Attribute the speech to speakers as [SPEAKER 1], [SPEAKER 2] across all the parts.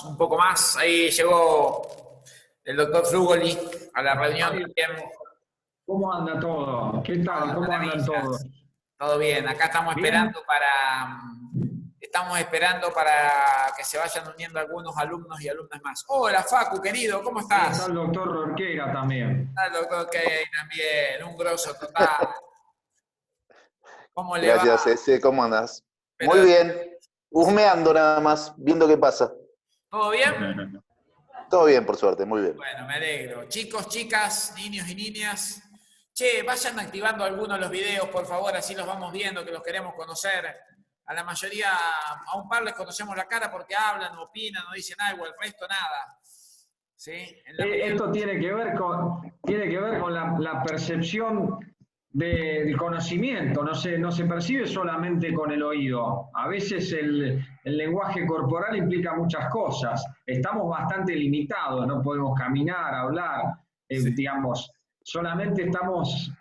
[SPEAKER 1] un poco más. Ahí llegó el doctor Frugoli a la reunión también.
[SPEAKER 2] ¿Cómo anda todo? ¿Qué tal? ¿Cómo andan todos?
[SPEAKER 1] Todo bien. Acá estamos esperando para que se vayan uniendo algunos alumnos y alumnas más. Hola, Facu, querido, ¿cómo estás?
[SPEAKER 2] Está el doctor Rorquera también.
[SPEAKER 1] Está el doctor Key también, un grosso total. ¿Cómo le
[SPEAKER 3] Gracias,
[SPEAKER 1] va?
[SPEAKER 3] Ese, ¿cómo andás?
[SPEAKER 1] Pero-
[SPEAKER 3] Muy bien, husmeando nada más, viendo qué pasa.
[SPEAKER 1] ¿Todo bien?
[SPEAKER 3] Todo bien, por suerte, muy bien.
[SPEAKER 1] Bueno, me alegro. Chicos, chicas, niños y niñas, che, vayan activando algunos de los videos, por favor, así los vamos viendo, que los queremos conocer. A la mayoría, a un par les conocemos la cara porque hablan, opinan, no dicen algo, el resto nada. ¿Sí?
[SPEAKER 2] Esto tiene que ver con la percepción del conocimiento, no se percibe solamente con el oído. A veces el lenguaje corporal implica muchas cosas. Estamos bastante limitados, no podemos caminar, hablar,
[SPEAKER 1] Sí.
[SPEAKER 2] digamos, solamente estamos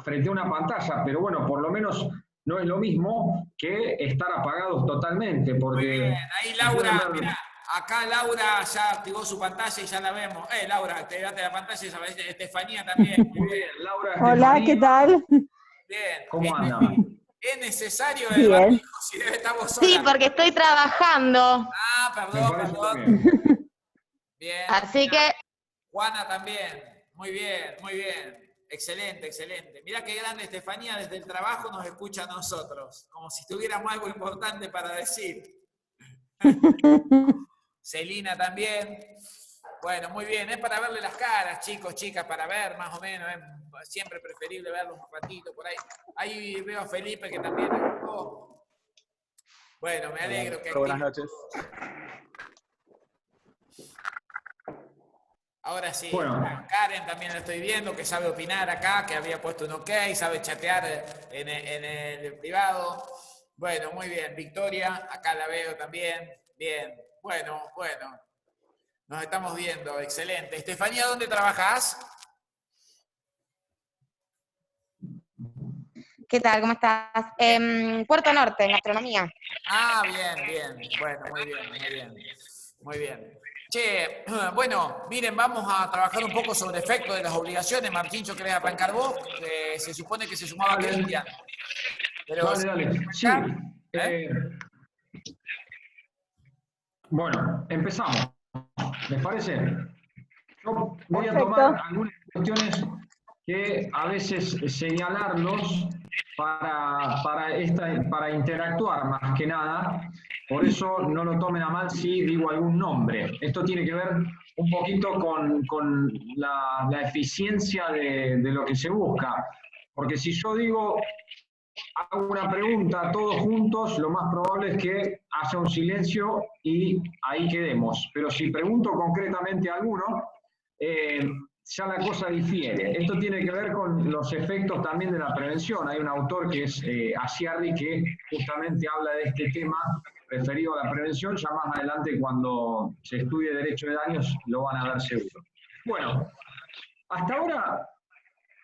[SPEAKER 2] frente a una pantalla, pero bueno, por lo menos no es lo mismo que estar apagados totalmente, porque...
[SPEAKER 1] Muy bien, ahí Laura, mirá, acá Laura ya activó su pantalla y ya la vemos. Laura, activaste la pantalla y aparece Estefanía también.
[SPEAKER 2] Muy bien, Laura.
[SPEAKER 4] Hola, ¿qué tal?
[SPEAKER 1] Bien.
[SPEAKER 2] ¿Cómo andan?
[SPEAKER 1] ¿Es necesario el
[SPEAKER 4] Bien.
[SPEAKER 1] barbijo si estamos solas?
[SPEAKER 5] Sí, porque estoy trabajando.
[SPEAKER 1] Ah,
[SPEAKER 2] Me parece
[SPEAKER 1] perdón.
[SPEAKER 2] bien.
[SPEAKER 1] Bien.
[SPEAKER 5] Así que
[SPEAKER 1] Juana también. Muy bien, muy bien. Excelente, excelente. Mirá qué grande Estefanía, desde el trabajo nos escucha a nosotros, como si tuviéramos algo importante para decir. Celina también. Bueno, muy bien, es para verle las caras, chicos, chicas, para ver más o menos, es siempre preferible verlos un ratito por ahí. Ahí veo a Felipe que también estuvo. Bueno, me alegro que
[SPEAKER 6] Buenas noches.
[SPEAKER 1] Ahora sí,
[SPEAKER 2] Bueno.
[SPEAKER 1] Karen también la estoy viendo, que sabe opinar acá, que había puesto un ok, sabe chatear en el privado. Bueno, muy bien. Victoria, acá la veo también. Bien. Bueno. Nos estamos viendo, excelente. Estefanía, ¿dónde trabajas?
[SPEAKER 5] ¿qué tal? ¿Cómo estás? Puerto Norte, en gastronomía.
[SPEAKER 1] Ah, bien. Bueno, muy bien. Che, bueno, miren, vamos a trabajar un poco sobre efectos de las obligaciones. Martíncho, ¿querés arrancar vos? Se supone que se sumaba
[SPEAKER 2] Dale.
[SPEAKER 1] Cristian. Pero
[SPEAKER 2] Dale. Sí. Bueno, empezamos. ¿Les parece? Yo voy a
[SPEAKER 4] Perfecto.
[SPEAKER 2] tomar algunas cuestiones que a veces señalarlos para interactuar más que nada. Por eso no lo tomen a mal si digo algún nombre. Esto tiene que ver un poquito con la eficiencia de lo que se busca. Porque si yo digo, hago una pregunta a todos juntos, lo más probable es que haya un silencio y ahí quedemos. Pero si pregunto concretamente a alguno, ya la cosa difiere. Esto tiene que ver con los efectos también de la prevención. Hay un autor que es Asiarri que justamente habla de este tema referido a la prevención. Ya más adelante, cuando se estudie derecho de daños, lo van a ver seguro. Bueno, hasta ahora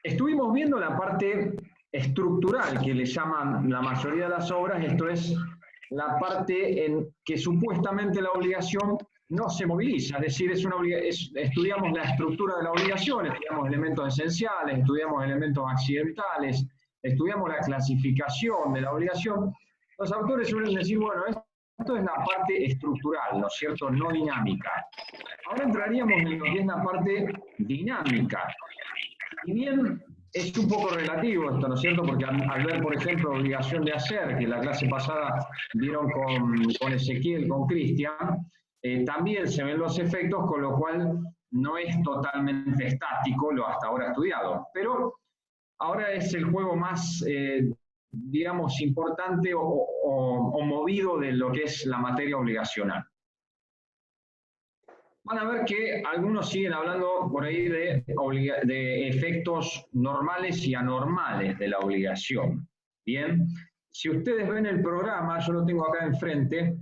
[SPEAKER 2] estuvimos viendo la parte estructural que le llaman la mayoría de las obras. Esto es la parte en que supuestamente la obligación no se moviliza, es decir, estudiamos la estructura de la obligación, estudiamos elementos esenciales, estudiamos elementos accidentales, estudiamos la clasificación de la obligación. Los autores suelen decir, bueno, esto es la parte estructural, ¿no es cierto?, no dinámica. Ahora entraríamos en lo que es la parte dinámica. Y bien, es un poco relativo esto, ¿no es cierto?, porque al ver, por ejemplo, obligación de hacer, que la clase pasada vieron con Ezequiel, con Cristian, también se ven los efectos, con lo cual no es totalmente estático lo hasta ahora estudiado. Pero ahora es el juego más, digamos, importante o movido de lo que es la materia obligacional. Van a ver que algunos siguen hablando por ahí de efectos normales y anormales de la obligación. Bien, si ustedes ven el programa, yo lo tengo acá enfrente,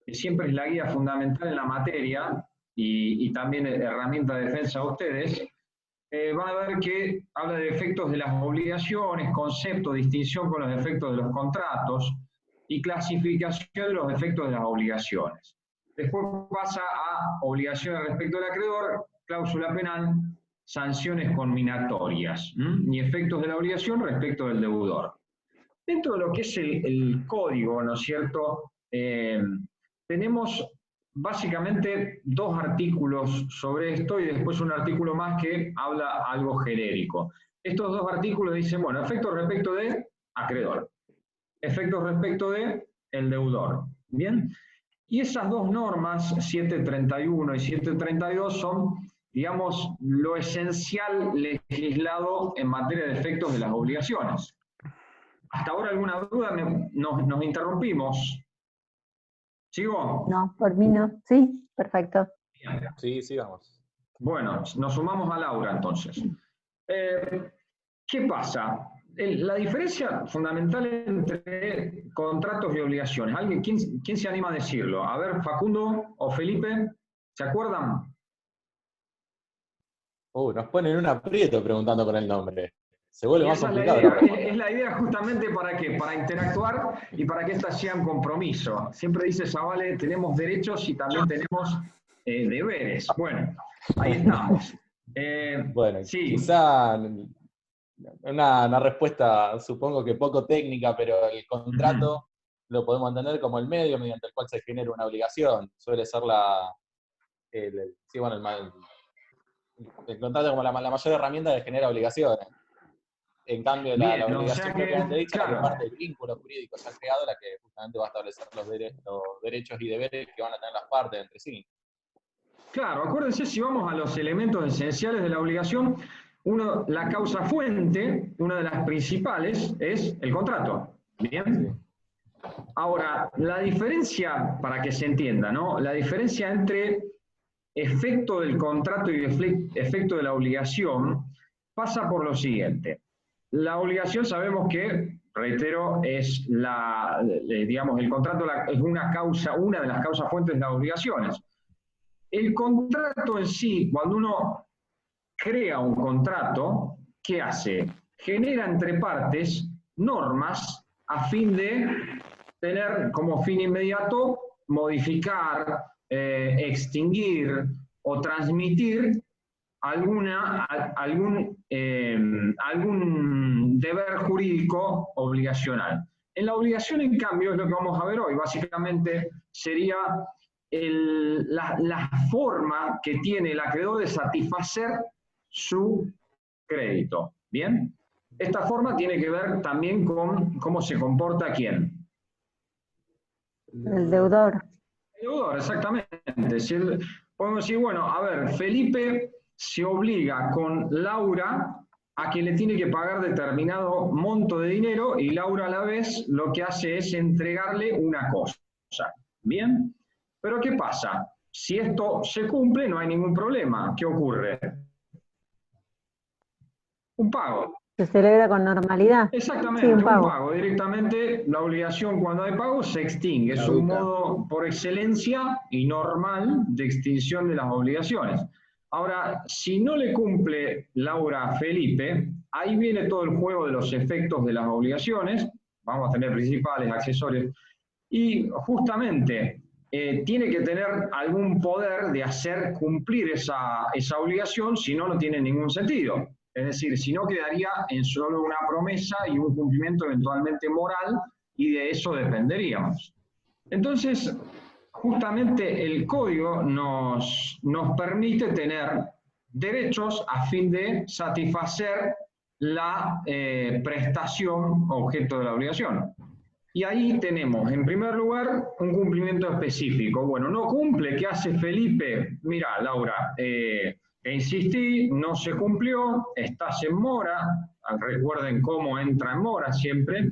[SPEAKER 2] que siempre es la guía fundamental en la materia y también herramienta de defensa a ustedes, van a ver que habla de efectos de las obligaciones, concepto, distinción con los efectos de los contratos y clasificación de los efectos de las obligaciones. después pasa a obligaciones respecto del acreedor, cláusula penal, sanciones conminatorias y efectos de la obligación respecto del deudor. Dentro de lo que es el código, ¿no es cierto? Tenemos básicamente 2 artículos sobre esto y después un artículo más que habla algo genérico. Estos 2 artículos dicen, bueno, efectos respecto de acreedor, efectos respecto de el deudor, ¿bien? Y esas 2 normas, 731 y 732, son, digamos, lo esencial legislado en materia de efectos de las obligaciones. ¿Hasta ahora alguna duda? Nos interrumpimos. ¿Sigo?
[SPEAKER 4] No, por mí no. Sí, perfecto.
[SPEAKER 6] Sí, sigamos.
[SPEAKER 2] Bueno, nos sumamos a Laura entonces. ¿Qué pasa? La diferencia fundamental entre contratos y obligaciones. ¿Quién se anima a decirlo? A ver, Facundo o Felipe, ¿se acuerdan?
[SPEAKER 6] Nos ponen un aprieto preguntando por el nombre. Se vuelve más complicado.
[SPEAKER 2] Es la idea justamente para qué, para interactuar y para que esta sea un compromiso. Siempre dice Zavale, tenemos derechos y también tenemos deberes. Bueno, ahí estamos.
[SPEAKER 6] Bueno,
[SPEAKER 2] sí.
[SPEAKER 6] Quizá una respuesta, supongo que poco técnica, pero el contrato lo podemos entender como el medio mediante el cual se genera una obligación. Suele ser el contrato como la mayor herramienta que genera obligaciones. En cambio, la obligación propiamente dicha, claro, la que parte del vínculo jurídico ya creado, la que justamente va a establecer los derechos y deberes que van a tener las partes entre sí.
[SPEAKER 2] Claro, acuérdense, si vamos a los elementos esenciales de la obligación, la causa fuente, una de las principales, es el contrato. ¿Bien? Sí. Ahora, la diferencia, para que se entienda, ¿no? La diferencia entre efecto del contrato y efecto de la obligación pasa por lo siguiente. La obligación sabemos que, reitero, es digamos, el contrato es una de las causas fuentes de las obligaciones. El contrato en sí, cuando uno crea un contrato, ¿qué hace? Genera entre partes normas a fin de tener como fin inmediato modificar, extinguir o transmitir algún deber jurídico obligacional. En la obligación, en cambio, es lo que vamos a ver hoy. Básicamente sería la forma que tiene el acreedor de satisfacer su crédito. ¿Bien? Esta forma tiene que ver también con cómo se comporta ¿quién?
[SPEAKER 4] El deudor.
[SPEAKER 2] El deudor, exactamente. Podemos decir, bueno, a ver, Felipe se obliga con Laura a que le tiene que pagar determinado monto de dinero y Laura a la vez lo que hace es entregarle una cosa. ¿Bien? Pero ¿qué pasa? Si esto se cumple, no hay ningún problema. ¿Qué ocurre? Un pago.
[SPEAKER 4] ¿Se celebra con normalidad?
[SPEAKER 2] Exactamente,
[SPEAKER 4] sí,
[SPEAKER 2] un pago. Directamente la obligación cuando hay pago se extingue. Es un modo por excelencia y normal de extinción de las obligaciones. Ahora, si no le cumple Laura a Felipe, ahí viene todo el juego de los efectos de las obligaciones. Vamos a tener principales, accesorios. Y justamente tiene que tener algún poder de hacer cumplir esa obligación, si no, no tiene ningún sentido. Es decir, si no quedaría en solo una promesa y un cumplimiento eventualmente moral, y de eso dependeríamos. Entonces, justamente el código nos permite tener derechos a fin de satisfacer la prestación objeto de la obligación. Y ahí tenemos, en primer lugar, un cumplimiento específico. Bueno, no cumple, ¿qué hace Felipe? Mira, Laura, insistí, no se cumplió, estás en mora, recuerden cómo entra en mora siempre.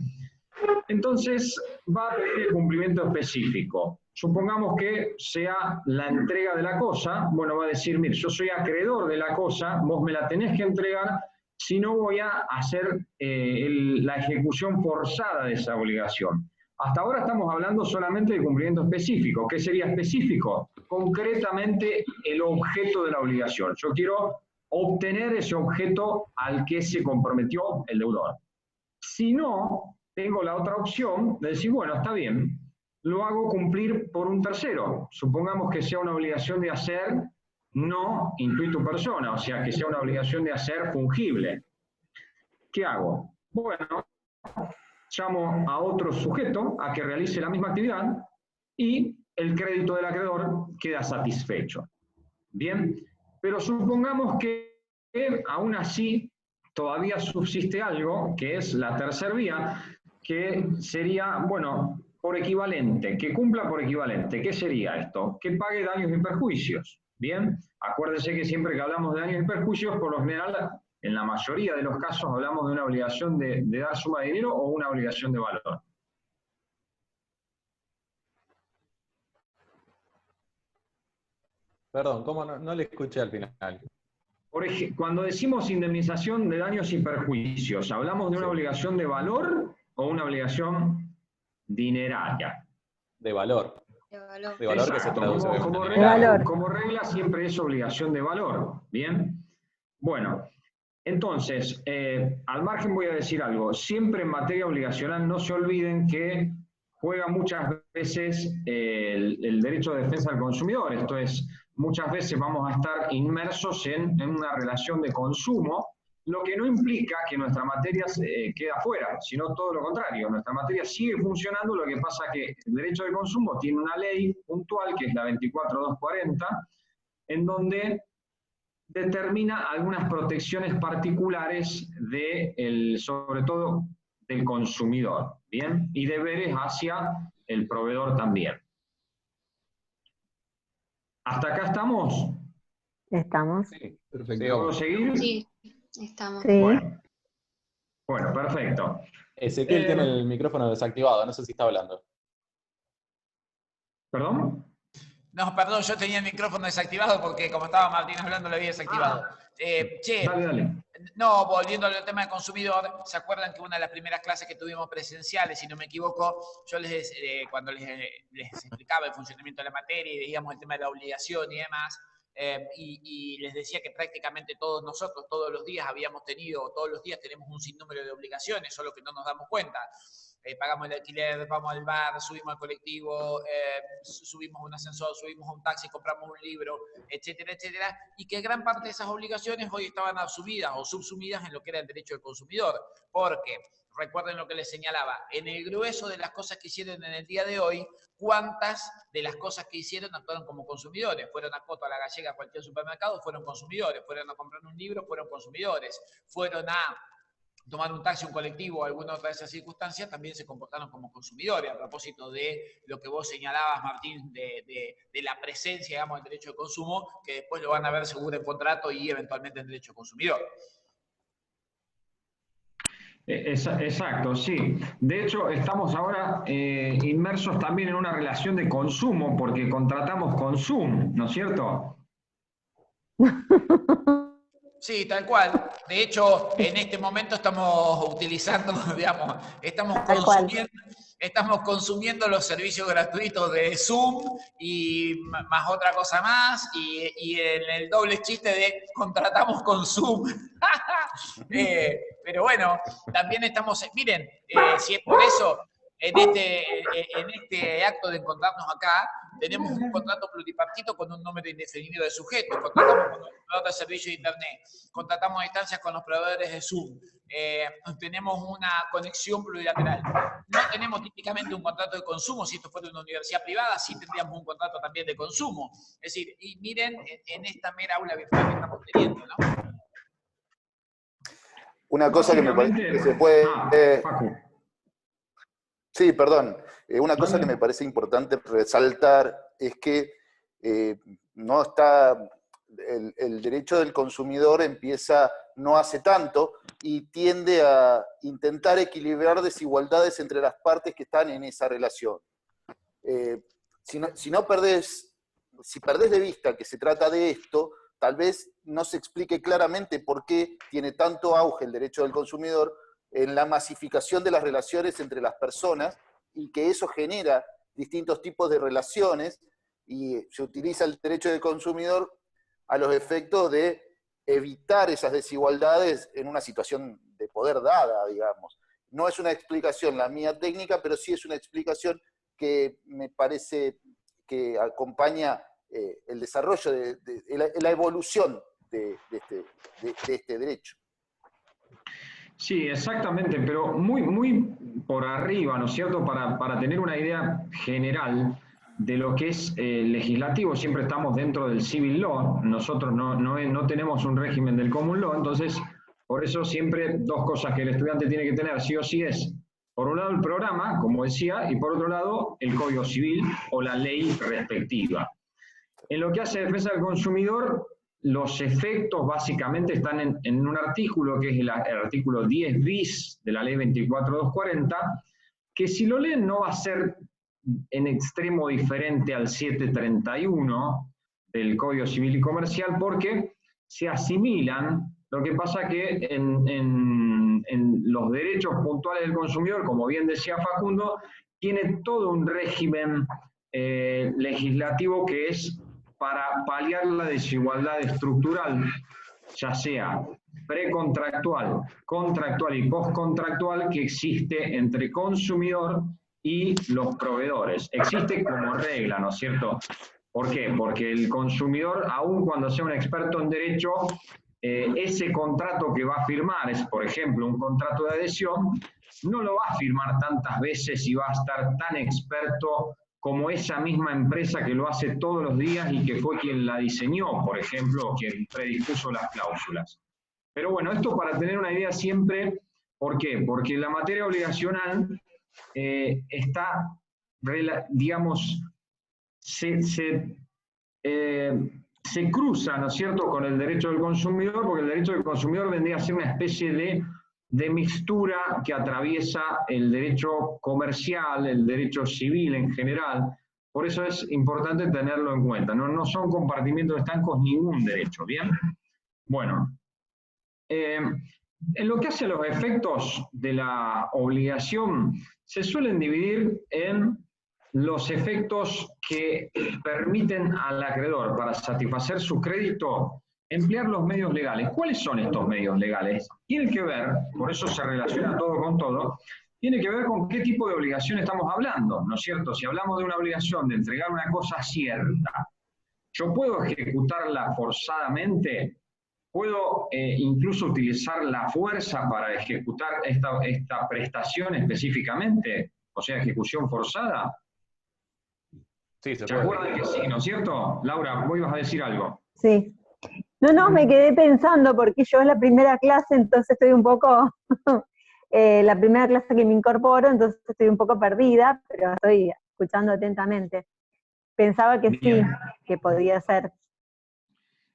[SPEAKER 2] Entonces va a pedir el cumplimiento específico. Supongamos que sea la entrega de la cosa, bueno, va a decir, mire, yo soy acreedor de la cosa, vos me la tenés que entregar, si no voy a hacer la ejecución forzada de esa obligación. Hasta ahora estamos hablando solamente de cumplimiento específico. ¿Qué sería específico? Concretamente el objeto de la obligación. Yo quiero obtener ese objeto al que se comprometió el deudor. Si no, tengo la otra opción de decir, bueno, está bien, lo hago cumplir por un tercero. Supongamos que sea una obligación de hacer no intuitu persona, o sea, que sea una obligación de hacer fungible. ¿Qué hago? Bueno, llamo a otro sujeto a que realice la misma actividad y el crédito del acreedor queda satisfecho. Bien, pero supongamos que aún así todavía subsiste algo, que es la tercera vía, que sería, bueno, por equivalente, que cumpla por equivalente. ¿Qué sería esto? Que pague daños y perjuicios. Bien, acuérdense que siempre que hablamos de daños y perjuicios, por lo general, en la mayoría de los casos hablamos de una obligación de dar suma de dinero o una obligación de valor.
[SPEAKER 6] Perdón, ¿cómo no le escuché al final?
[SPEAKER 2] Por ejemplo, cuando decimos indemnización de daños y perjuicios, ¿hablamos de una obligación de valor o una obligación dineraria?
[SPEAKER 6] De valor.
[SPEAKER 5] De valor.
[SPEAKER 6] De valor que se
[SPEAKER 2] Exacto,
[SPEAKER 6] traduce
[SPEAKER 2] como regla siempre es obligación de valor. Bien. Bueno, entonces, al margen voy a decir algo. Siempre en materia obligacional no se olviden que juega muchas veces el derecho de defensa del consumidor. Esto es, muchas veces vamos a estar inmersos en una relación de consumo, lo que no implica que nuestra materia queda fuera, sino todo lo contrario. Nuestra materia sigue funcionando, lo que pasa es que el derecho de consumo tiene una ley puntual, que es la 24240, en donde determina algunas protecciones particulares sobre todo del consumidor, ¿bien? Y deberes hacia el proveedor también. ¿Hasta acá estamos?
[SPEAKER 4] Estamos.
[SPEAKER 6] Sí, perfecto.
[SPEAKER 2] ¿Puedo seguir?
[SPEAKER 5] Sí, estamos.
[SPEAKER 4] Sí.
[SPEAKER 2] Bueno, perfecto.
[SPEAKER 6] Ezequiel tiene el micrófono desactivado, no sé si está hablando.
[SPEAKER 2] ¿Perdón?
[SPEAKER 1] No, perdón, yo tenía el micrófono desactivado porque como estaba Martín hablando, lo había desactivado.
[SPEAKER 2] Dale.
[SPEAKER 1] No, volviendo al tema del consumidor, ¿se acuerdan que una de las primeras clases que tuvimos presenciales, si no me equivoco, yo cuando les explicaba el funcionamiento de la materia y veíamos el tema de la obligación y demás, y les decía que prácticamente todos nosotros, todos los días tenemos un sinnúmero de obligaciones, solo que no nos damos cuenta. Pagamos el alquiler, vamos al bar, subimos al colectivo, subimos un ascensor, subimos a un taxi, compramos un libro, etcétera, etcétera, y que gran parte de esas obligaciones hoy estaban asumidas o subsumidas en lo que era el derecho del consumidor, porque, recuerden lo que les señalaba, en el grueso de las cosas que hicieron en el día de hoy, ¿cuántas de las cosas que hicieron actuaron como consumidores? Fueron a Coto, a La Gallega, a cualquier supermercado, fueron consumidores, fueron a comprar un libro, fueron consumidores, fueron a tomar un taxi, un colectivo o alguna otra de esas circunstancias, también se comportaron como consumidores. A propósito de lo que vos señalabas, Martín, de la presencia, digamos, del derecho de consumo, que después lo van a ver seguro en contrato y eventualmente en derecho de consumidor.
[SPEAKER 2] Exacto, sí. De hecho, estamos ahora inmersos también en una relación de consumo, porque contratamos consumo, ¿no es cierto?
[SPEAKER 1] Sí, tal cual. De hecho, en este momento estamos utilizando, digamos, estamos consumiendo los servicios gratuitos de Zoom y más otra cosa más, y en el doble chiste de contratamos con Zoom. Pero bueno, también estamos, miren, si es por eso, en este acto de encontrarnos acá, tenemos un contrato pluripartito con un número indefinido de sujetos, contratamos con los proveedores de servicio de Internet, contratamos a distancias con los proveedores de Zoom, tenemos una conexión plurilateral. No tenemos típicamente un contrato de consumo, si esto fuera una universidad privada, sí tendríamos un contrato también de consumo. Es decir, y miren en esta mera aula virtual que estamos teniendo, ¿no?
[SPEAKER 3] Una cosa que me parece que se puede... Sí, perdón. Una cosa que me parece importante resaltar es que no está el derecho del consumidor empieza no hace tanto y tiende a intentar equilibrar desigualdades entre las partes que están en esa relación. Si perdés de vista que se trata de esto, tal vez no se explique claramente por qué tiene tanto auge el derecho del consumidor en la masificación de las relaciones entre las personas y que eso genera distintos tipos de relaciones y se utiliza el derecho del consumidor a los efectos de evitar esas desigualdades en una situación de poder dada, digamos. No es una explicación la mía técnica, pero sí es una explicación que me parece que acompaña el desarrollo de la evolución de este derecho.
[SPEAKER 2] Sí, exactamente, pero muy por arriba, ¿no es cierto? Para tener una idea general de lo que es legislativo, siempre estamos dentro del civil law, nosotros no tenemos un régimen del common law, entonces, por eso siempre dos cosas que el estudiante tiene que tener sí o sí es, por un lado el programa, como decía, y por otro lado el Código Civil o la ley respectiva. En lo que hace defensa del consumidor, los efectos básicamente están en un artículo que es el artículo 10 bis de la ley 24240, que si lo leen no va a ser en extremo diferente al 731 del Código Civil y Comercial porque se asimilan. Lo que pasa que en los derechos puntuales del consumidor, como bien decía Facundo, tiene todo un régimen legislativo que es para paliar la desigualdad estructural, ya sea precontractual, contractual y postcontractual que existe entre consumidor y los proveedores. Existe como regla, ¿no es cierto? ¿Por qué? Porque el consumidor, aun cuando sea un experto en derecho, ese contrato que va a firmar, es por ejemplo un contrato de adhesión, no lo va a firmar tantas veces y va a estar tan experto como esa misma empresa que lo hace todos los días y que fue quien la diseñó, por ejemplo, o quien predispuso las cláusulas. Pero bueno, esto para tener una idea siempre, ¿por qué? Porque la materia obligacional está, digamos, se cruza, ¿no es cierto?, con el derecho del consumidor, porque el derecho del consumidor vendría a ser una especie de mixtura que atraviesa el derecho comercial, el derecho civil en general. Por eso es importante tenerlo en cuenta. No son compartimientos estancos ningún derecho, ¿bien? Bueno, en lo que hace a los efectos de la obligación, se suelen dividir en los efectos que permiten al acreedor, para satisfacer su crédito, emplear los medios legales. ¿Cuáles son estos medios legales? Tienen que ver, por eso se relaciona todo con todo, tiene que ver con qué tipo de obligación estamos hablando, ¿no es cierto? Si hablamos de una obligación de entregar una cosa cierta, ¿yo puedo ejecutarla forzadamente? ¿Puedo incluso utilizar la fuerza para ejecutar esta prestación específicamente? O sea, ejecución forzada.
[SPEAKER 6] Sí, se
[SPEAKER 2] ¿Se
[SPEAKER 6] puede.
[SPEAKER 2] acuerdan que sí, ¿no es cierto? Laura, vos ibas a decir algo.
[SPEAKER 4] Sí. No, me quedé pensando porque yo es la primera clase, entonces estoy un poco, la primera clase que me incorporo, entonces estoy un poco perdida, pero estoy escuchando atentamente. Pensaba que
[SPEAKER 2] Bien.
[SPEAKER 4] sí, que podía ser.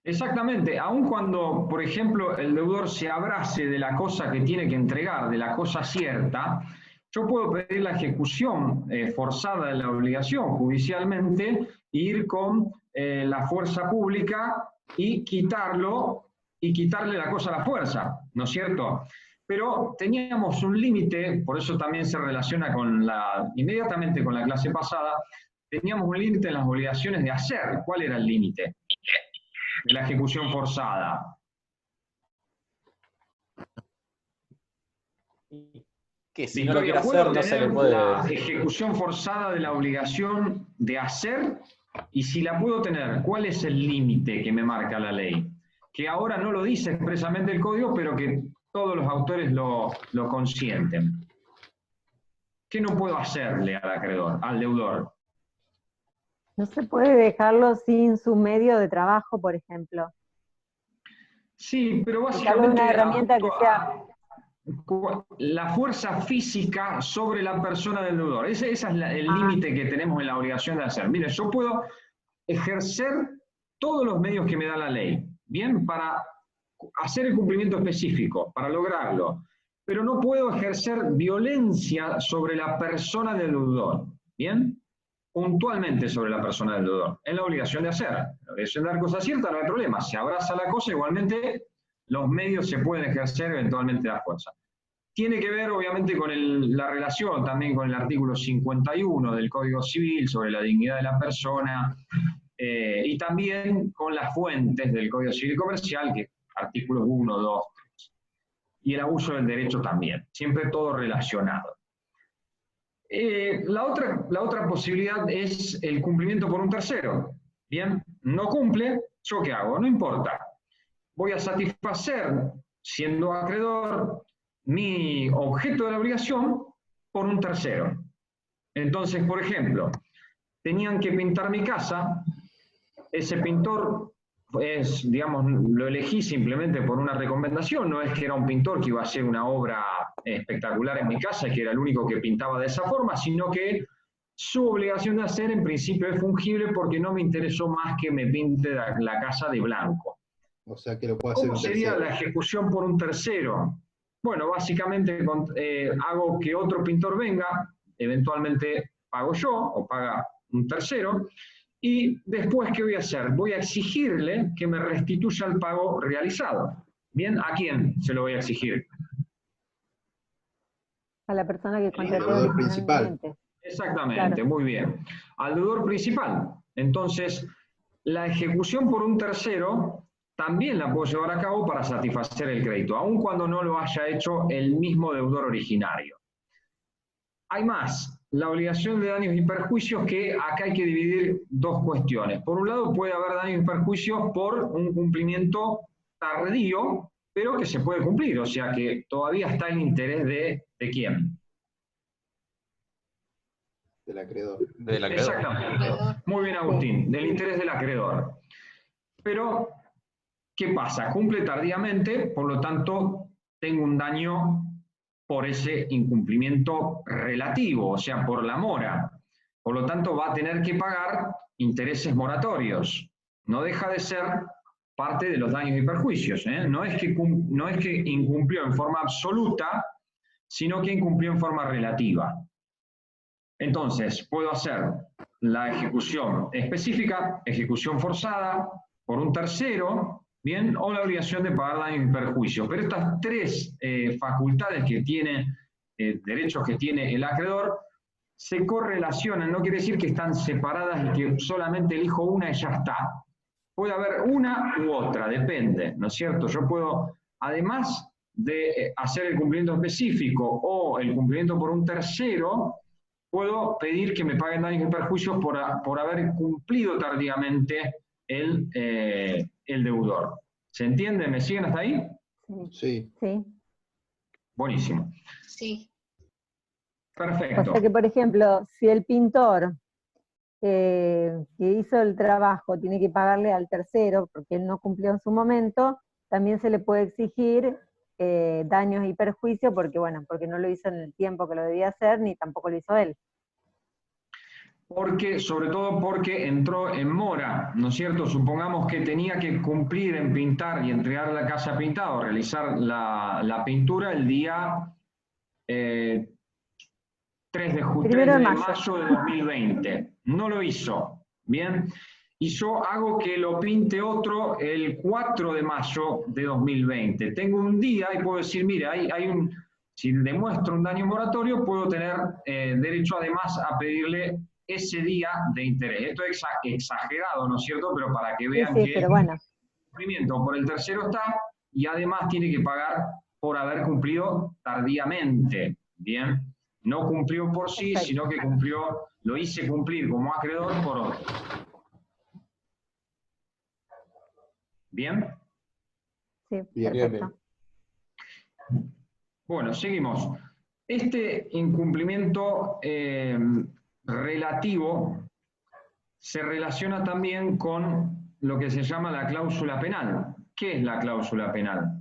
[SPEAKER 2] Exactamente, aun cuando, por ejemplo, el deudor se abrace de la cosa que tiene que entregar, de la cosa cierta, yo puedo pedir la ejecución forzada de la obligación judicialmente e ir con la fuerza pública y quitarle la cosa a la fuerza, ¿no es cierto? Pero teníamos un límite, por eso también se relaciona inmediatamente con la clase pasada, teníamos un límite en las obligaciones de hacer. ¿Cuál era el límite de la ejecución forzada?
[SPEAKER 6] Que si no lo quiere hacer, no se le puede.
[SPEAKER 2] La ejecución forzada de la obligación de hacer, y si la puedo tener, ¿cuál es el límite que me marca la ley? Que ahora no lo dice expresamente el código, pero que todos los autores lo consienten. ¿Qué no puedo hacerle al acreedor, al deudor?
[SPEAKER 4] No se puede dejarlo sin su medio de trabajo, por ejemplo.
[SPEAKER 2] Sí, pero básicamente
[SPEAKER 4] una herramienta que sea
[SPEAKER 2] la fuerza física sobre la persona del deudor. Ese es el límite que tenemos en la obligación de hacer. Mire, yo puedo ejercer todos los medios que me da la ley, ¿bien? Para hacer el cumplimiento específico, para lograrlo. Pero no puedo ejercer violencia sobre la persona del deudor, ¿bien? Puntualmente sobre la persona del deudor. Es la obligación de hacer. La obligación de dar cosa cierta, no hay problema. Se abraza la cosa, igualmente los medios se pueden ejercer eventualmente la fuerza. Tiene que ver, obviamente, con la relación también con el artículo 51 del Código Civil sobre la dignidad de la persona y también con las fuentes del Código Civil y Comercial, que artículos 1, 2, 3. Y el abuso del derecho también. Siempre todo relacionado. La otra posibilidad es el cumplimiento por un tercero. Bien, no cumple, ¿yo qué hago? No importa. Voy a satisfacer, siendo acreedor, mi objeto de la obligación por un tercero. Entonces, por ejemplo, tenían que pintar mi casa, ese pintor, pues, digamos, lo elegí simplemente por una recomendación, no es que era un pintor que iba a hacer una obra espectacular en mi casa, que era el único que pintaba de esa forma, sino que su obligación de hacer en principio es fungible porque no me interesó más que me pinte la casa de blanco.
[SPEAKER 7] O sea que lo puede hacer
[SPEAKER 2] ¿Cómo
[SPEAKER 7] un
[SPEAKER 2] sería
[SPEAKER 7] tercero?
[SPEAKER 2] la ejecución por un tercero? Bueno, básicamente hago que otro pintor venga, eventualmente pago yo o paga un tercero, y después, ¿qué voy a hacer? Voy a exigirle que me restituya el pago realizado. ¿Bien? ¿A quién se lo voy a exigir?
[SPEAKER 4] A la persona que contrató
[SPEAKER 7] deudor principal.
[SPEAKER 4] originalmente.
[SPEAKER 2] Exactamente,
[SPEAKER 4] Claro.
[SPEAKER 2] muy bien. Al deudor principal. Entonces, la ejecución por un tercero también la puedo llevar a cabo para satisfacer el crédito, aun cuando no lo haya hecho el mismo deudor originario. Hay más, la obligación de daños y perjuicios, que acá hay que dividir dos cuestiones. Por un lado, puede haber daños y perjuicios por un cumplimiento tardío, pero que se puede cumplir, o sea que todavía está el interés de ¿quién?
[SPEAKER 7] Del acreedor.
[SPEAKER 6] Del acreedor.
[SPEAKER 2] Exactamente. Muy bien, Agustín, del interés del acreedor. Pero, ¿qué pasa? Cumple tardíamente, por lo tanto, tengo un daño por ese incumplimiento relativo, o sea, por la mora. Por lo tanto, va a tener que pagar intereses moratorios. No deja de ser parte de los daños y perjuicios, ¿eh? No es que incumplió en forma absoluta, sino que incumplió en forma relativa. Entonces, puedo hacer la ejecución específica, ejecución forzada, por un tercero, ¿bien? O la obligación de pagar daños y perjuicios. Pero estas tres facultades que tiene, derechos que tiene el acreedor, se correlacionan, no quiere decir que están separadas y que solamente elijo una y ya está. Puede haber una u otra, depende, ¿no es cierto? Yo puedo, además de hacer el cumplimiento específico o el cumplimiento por un tercero, puedo pedir que me paguen daños y perjuicios por haber cumplido tardíamente el deudor. ¿Se entiende? ¿Me siguen hasta ahí?
[SPEAKER 7] Sí.
[SPEAKER 4] Sí.
[SPEAKER 2] Buenísimo.
[SPEAKER 5] Sí.
[SPEAKER 2] Perfecto.
[SPEAKER 4] O sea que, por ejemplo, si el pintor que hizo el trabajo tiene que pagarle al tercero porque él no cumplió en su momento, también se le puede exigir daños y perjuicios porque, bueno, porque no lo hizo en el tiempo que lo debía hacer, ni tampoco lo hizo él.
[SPEAKER 2] Sobre todo porque entró en mora, ¿no es cierto? Supongamos que tenía que cumplir en pintar y entregar la casa pintada o realizar la pintura el día 3 de mayo de 2020. No lo hizo, ¿bien? Y yo hago que lo pinte otro el 4 de mayo de 2020. Tengo un día y puedo decir, mira, si demuestro un daño moratorio, puedo tener derecho además a pedirle ese día de interés. Esto es exagerado, ¿no es cierto? Pero para que vean que
[SPEAKER 4] pero bueno,
[SPEAKER 2] el cumplimiento por el tercero está y además tiene que pagar por haber cumplido tardíamente, ¿bien? No cumplió por sí, sino que lo hice cumplir como acreedor por otro. ¿Bien?
[SPEAKER 4] sí,
[SPEAKER 7] Bien,
[SPEAKER 4] perfecto.
[SPEAKER 2] Bueno, seguimos. Este incumplimiento relativo se relaciona también con lo que se llama la cláusula penal. ¿Qué es la cláusula penal?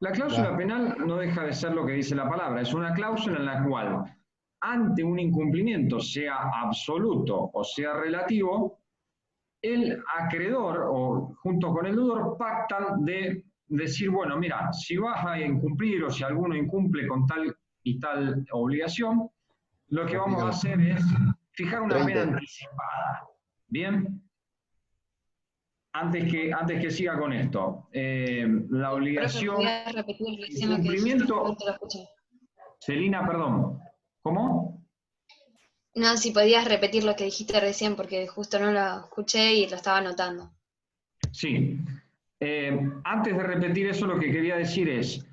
[SPEAKER 2] La cláusula penal no deja de ser lo que dice la palabra, es una cláusula en la cual, ante un incumplimiento, sea absoluto o sea relativo, el acreedor o junto con el deudor pactan de decir, bueno, mira, si vas a incumplir o si alguno incumple con tal y tal obligación, lo que vamos a hacer es fijar una pena anticipada. ¿Bien? Antes que siga con esto, la obligación, cumplimiento... Celina, perdón, ¿cómo?
[SPEAKER 8] No, si podías repetir lo que dijiste recién, porque justo no lo escuché y lo estaba anotando.
[SPEAKER 2] Sí. Antes de repetir eso, lo que quería decir es,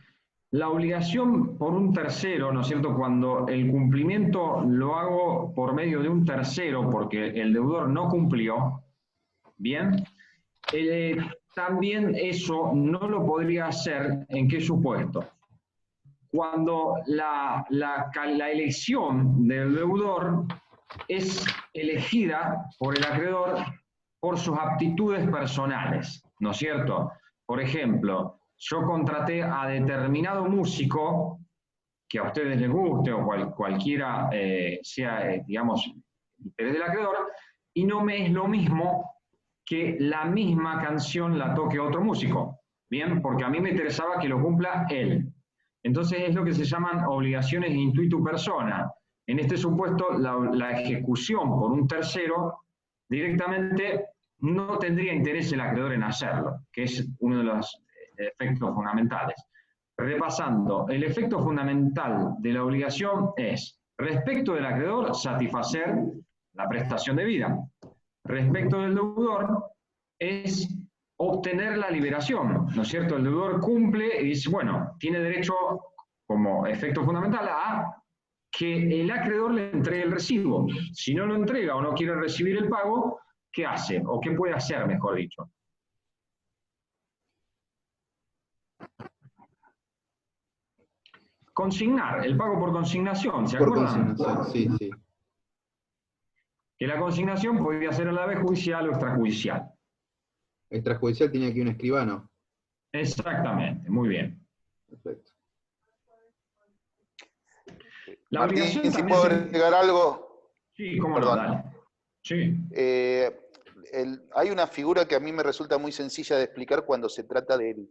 [SPEAKER 2] La obligación por un tercero, ¿no es cierto? Cuando el cumplimiento lo hago por medio de un tercero porque el deudor no cumplió, ¿bien? También eso no lo podría hacer, ¿en qué supuesto? Cuando la elección del deudor es elegida por el acreedor por sus aptitudes personales, ¿no es cierto? Por ejemplo, yo contraté a determinado músico, que a ustedes les guste o cualquiera sea, digamos, interés del acreedor, y no me es lo mismo que la misma canción la toque otro músico, ¿bien? Porque a mí me interesaba que lo cumpla él. Entonces es lo que se llaman obligaciones intuitu persona. En este supuesto, la ejecución por un tercero directamente no tendría interés el acreedor en hacerlo, que es uno de los efectos fundamentales. Repasando, el efecto fundamental de la obligación es, respecto del acreedor, satisfacer la prestación debida. Respecto del deudor, es obtener la liberación, ¿no es cierto? El deudor cumple y dice, bueno, tiene derecho como efecto fundamental a que el acreedor le entregue el recibo. Si no lo entrega o no quiere recibir el pago, ¿qué hace? O ¿qué puede hacer, mejor dicho? Consignar, el pago por consignación, ¿se acuerdan?
[SPEAKER 7] Por consignación, sí, sí.
[SPEAKER 2] Que la consignación podría ser a la vez judicial o extrajudicial.
[SPEAKER 7] Extrajudicial tiene aquí un escribano.
[SPEAKER 2] Exactamente, muy bien.
[SPEAKER 7] Perfecto.
[SPEAKER 2] La
[SPEAKER 3] Martín,
[SPEAKER 2] obligación
[SPEAKER 3] si
[SPEAKER 2] también
[SPEAKER 3] puedo
[SPEAKER 2] se...
[SPEAKER 3] agregar algo.
[SPEAKER 2] Sí, cómo
[SPEAKER 3] Perdón.
[SPEAKER 2] no, dale. Sí.
[SPEAKER 3] Hay una figura que a mí me resulta muy sencilla de explicar cuando se trata del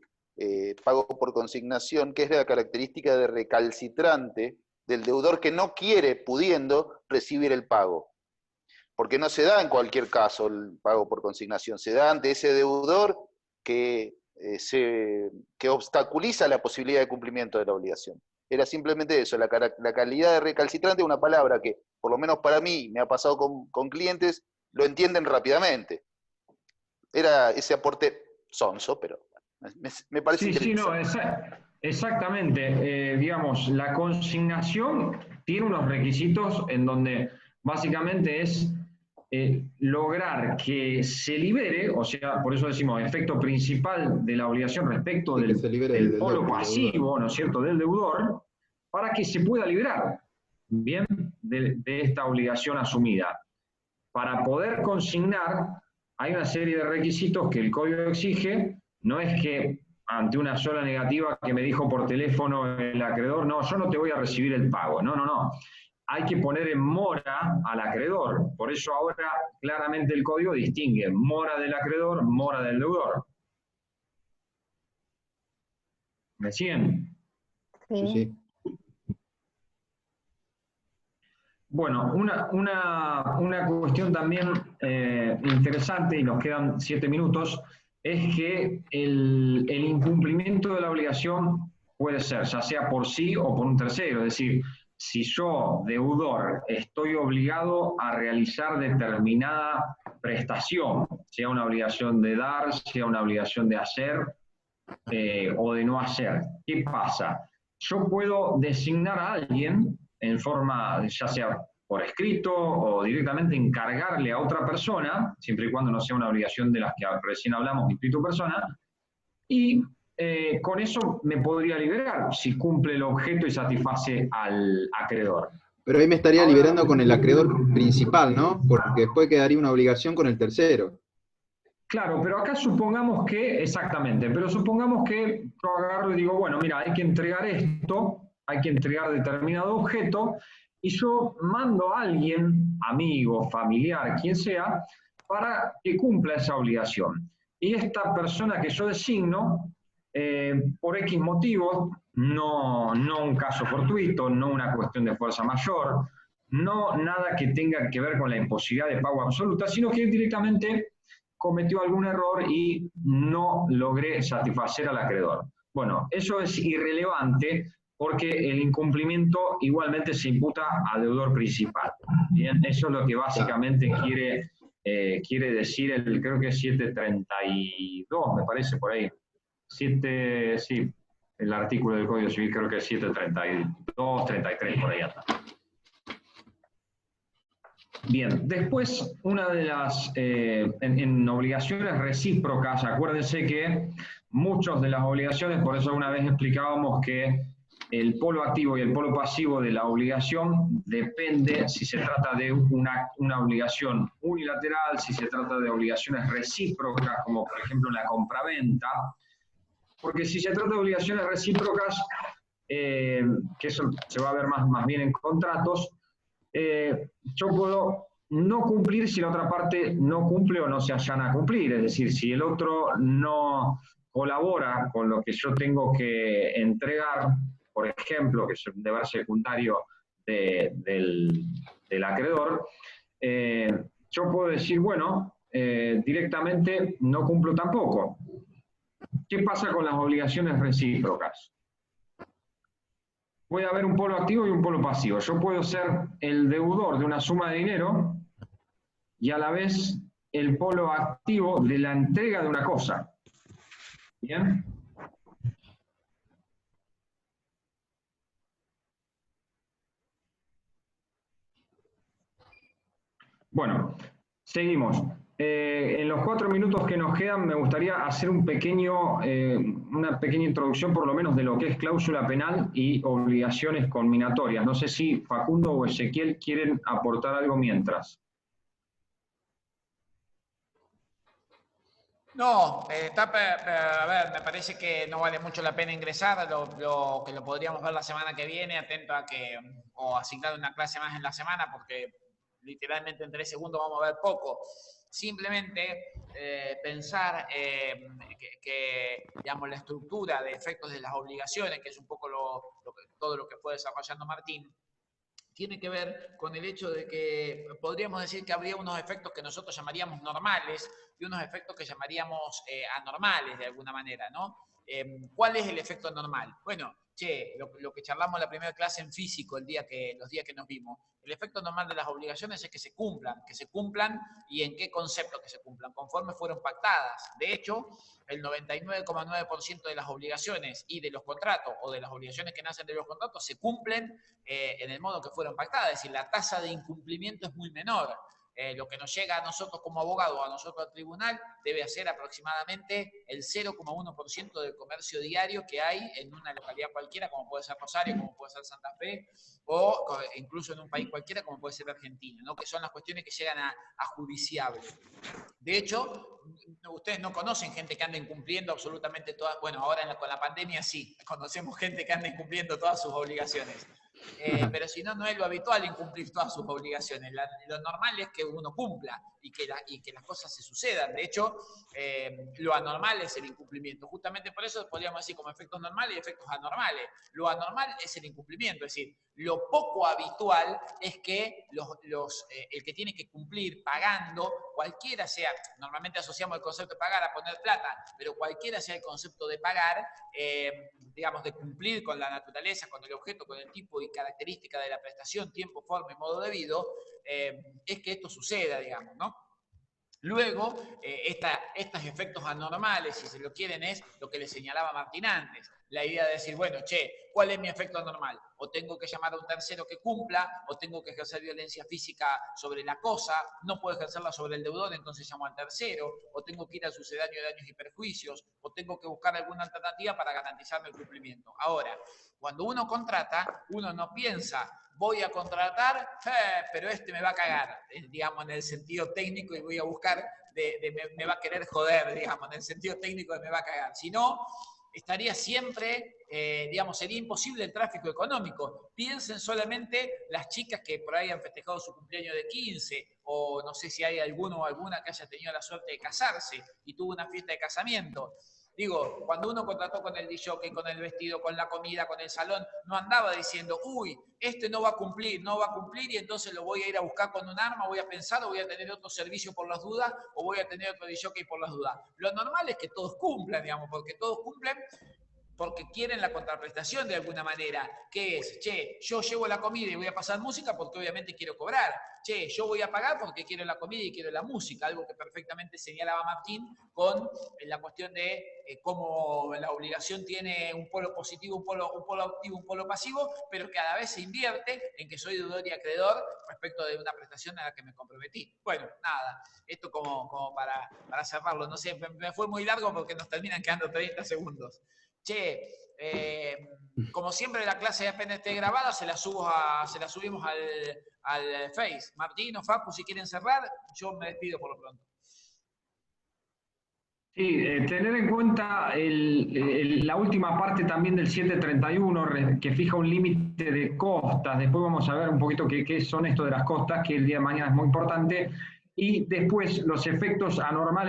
[SPEAKER 3] pago por consignación, que es la característica de recalcitrante del deudor que no quiere, pudiendo, recibir el pago. Porque no se da en cualquier caso el pago por consignación, se da ante ese deudor que obstaculiza la posibilidad de cumplimiento de la obligación. Era simplemente eso, la calidad de recalcitrante es una palabra que, por lo menos para mí, me ha pasado con clientes, lo entienden rápidamente. Era ese aporte sonso, pero me parece interesante.
[SPEAKER 2] Sí, no, exactamente. Digamos, la consignación tiene unos requisitos en donde básicamente es lograr que se libere, o sea, por eso decimos, efecto principal de la obligación respecto
[SPEAKER 7] Sí,
[SPEAKER 2] del polo pasivo, ¿no es cierto?, del deudor, para que se pueda liberar, ¿bien?, de esta obligación asumida. Para poder consignar, hay una serie de requisitos que el código exige. No es que ante una sola negativa que me dijo por teléfono el acreedor, no, yo no te voy a recibir el pago. No, no, no. Hay que poner en mora al acreedor. Por eso ahora claramente el código distingue mora del acreedor, mora del deudor. ¿Me siguen?
[SPEAKER 7] Sí, sí.
[SPEAKER 2] Bueno, una cuestión también interesante, y nos quedan 7 minutos, es que el incumplimiento de la obligación puede ser ya sea por sí o por un tercero. Es decir, si yo, deudor, estoy obligado a realizar determinada prestación, sea una obligación de dar, sea una obligación de hacer o de no hacer, ¿qué pasa? Yo puedo designar a alguien en forma, ya sea por escrito o directamente encargarle a otra persona, siempre y cuando no sea una obligación de las que recién hablamos, intuito persona, y con eso me podría liberar si cumple el objeto y satisface al acreedor.
[SPEAKER 7] Pero ahí me estaría liberando con el acreedor principal, ¿no? Porque después quedaría una obligación con el tercero.
[SPEAKER 2] Claro, pero acá supongamos que, exactamente, pero supongamos que yo agarro y digo, bueno, mira, hay que entregar esto, hay que entregar determinado objeto, y yo mando a alguien, amigo, familiar, quien sea, para que cumpla esa obligación. Y esta persona que yo designo, por X motivos, no un caso fortuito, no una cuestión de fuerza mayor, no nada que tenga que ver con la imposibilidad de pago absoluta, sino que directamente cometió algún error y no logré satisfacer al acreedor. Bueno, eso es irrelevante porque el incumplimiento igualmente se imputa al deudor principal. Bien, eso es lo que básicamente quiere decir creo que es 732, me parece, por ahí. Sí, el artículo del Código Civil, creo que es 732, 33, por ahí anda. Bien, después una de las, en obligaciones recíprocas, acuérdense que muchas de las obligaciones, por eso una vez explicábamos que el polo activo y el polo pasivo de la obligación depende si se trata de una obligación unilateral, si se trata de obligaciones recíprocas, como por ejemplo la compraventa, porque si se trata de obligaciones recíprocas, que eso se va a ver más bien en contratos, yo puedo no cumplir si la otra parte no cumple o no se allana a cumplir, es decir, si el otro no colabora con lo que yo tengo que entregar, por ejemplo, que es un deber secundario del acreedor, yo puedo decir, bueno, directamente no cumplo tampoco. ¿Qué pasa con las obligaciones recíprocas? Puede haber un polo activo y un polo pasivo. Yo puedo ser el deudor de una suma de dinero y a la vez el polo activo de la entrega de una cosa. ¿Bien? Bueno, seguimos. En los 4 minutos que nos quedan me gustaría hacer una pequeña introducción por lo menos de lo que es cláusula penal y obligaciones conminatorias. No sé si Facundo o Ezequiel quieren aportar algo mientras.
[SPEAKER 1] No, a ver, me parece que no vale mucho la pena ingresar, que lo podríamos ver la semana que viene, atento a o asignar una clase más en la semana, porque literalmente en 3 segundos vamos a ver poco. Simplemente pensar que, digamos, la estructura de efectos de las obligaciones, que es un poco todo lo que fue desarrollando Martín, tiene que ver con el hecho de que podríamos decir que habría unos efectos que nosotros llamaríamos normales y unos efectos que llamaríamos anormales de alguna manera, ¿no? ¿Cuál es el efecto normal? Bueno, lo que charlamos en la primera clase en físico los días que nos vimos, el efecto normal de las obligaciones es que se cumplan y en qué concepto que se cumplan, conforme fueron pactadas. De hecho, el 99,9% de las obligaciones y de los contratos o de las obligaciones que nacen de los contratos se cumplen en el modo que fueron pactadas, es decir, la tasa de incumplimiento es muy menor. Lo que nos llega a nosotros como abogados, a nosotros al tribunal, debe ser aproximadamente el 0,1% del comercio diario que hay en una localidad cualquiera, como puede ser Rosario, como puede ser Santa Fe, o incluso en un país cualquiera, como puede ser Argentina, ¿no? Que son las cuestiones que llegan a judiciable. De hecho, ustedes no conocen gente que anda incumpliendo absolutamente todas, bueno, ahora con la pandemia sí, conocemos gente que anda incumpliendo todas sus obligaciones. Pero si no, no es lo habitual incumplir todas sus obligaciones. Lo normal es que uno cumpla y que las cosas se sucedan. De hecho, lo anormal es el incumplimiento. Justamente por eso podríamos decir como efectos normales y efectos anormales. Lo anormal es el incumplimiento, es decir, lo poco habitual es que el que tiene que cumplir pagando, cualquiera sea, normalmente asociamos el concepto de pagar a poner plata, pero cualquiera sea el concepto de pagar, digamos, de cumplir con la naturaleza, con el objeto, con el tipo y característica de la prestación, tiempo, forma y modo debido, es que esto suceda, digamos, ¿no? Luego, estos efectos anormales, si se lo quieren, es lo que le señalaba Martín antes. La idea de decir, bueno, ¿cuál es mi efecto anormal? O tengo que llamar a un tercero que cumpla, o tengo que ejercer violencia física sobre la cosa, no puedo ejercerla sobre el deudor, entonces llamo al tercero, o tengo que ir al sucedáneo de daños y perjuicios, o tengo que buscar alguna alternativa para garantizarme el cumplimiento. Ahora, cuando uno contrata, uno no piensa, voy a contratar, pero me va a cagar, digamos, en el sentido técnico, y voy a buscar, me va a querer joder, digamos, en el sentido técnico de me va a cagar. Si no, estaría siempre, digamos, sería imposible el tráfico económico. Piensen solamente las chicas que por ahí han festejado su cumpleaños de 15, o no sé si hay alguno o alguna que haya tenido la suerte de casarse y tuvo una fiesta de casamiento. Digo, cuando uno contrató con el DJ, con el vestido, con la comida, con el salón, no andaba diciendo, uy, no va a cumplir, y entonces lo voy a ir a buscar con un arma, voy a pensar, o voy a tener otro servicio por las dudas, o voy a tener otro DJ por las dudas. Lo normal es que todos cumplan, digamos, porque todos cumplen porque quieren la contraprestación de alguna manera, que es, yo llevo la comida y voy a pasar música porque obviamente quiero cobrar, yo voy a pagar porque quiero la comida y quiero la música, algo que perfectamente señalaba Martín con la cuestión de cómo la obligación tiene un polo positivo, un polo activo, un polo pasivo, pero que a la vez se invierte en que soy deudor y acreedor respecto de una prestación a la que me comprometí. Bueno, nada, esto como para cerrarlo, no sé, me fue muy largo porque nos terminan quedando 30 segundos. Che, como siempre la clase apenas esté grabada, se la subimos al Face. Martín o Facu, si quieren cerrar, yo me despido por lo pronto.
[SPEAKER 2] Sí, tener en cuenta la última parte también del 731, que fija un límite de costas. Después vamos a ver un poquito qué son esto de las costas, que el día de mañana es muy importante. Y después los efectos anormales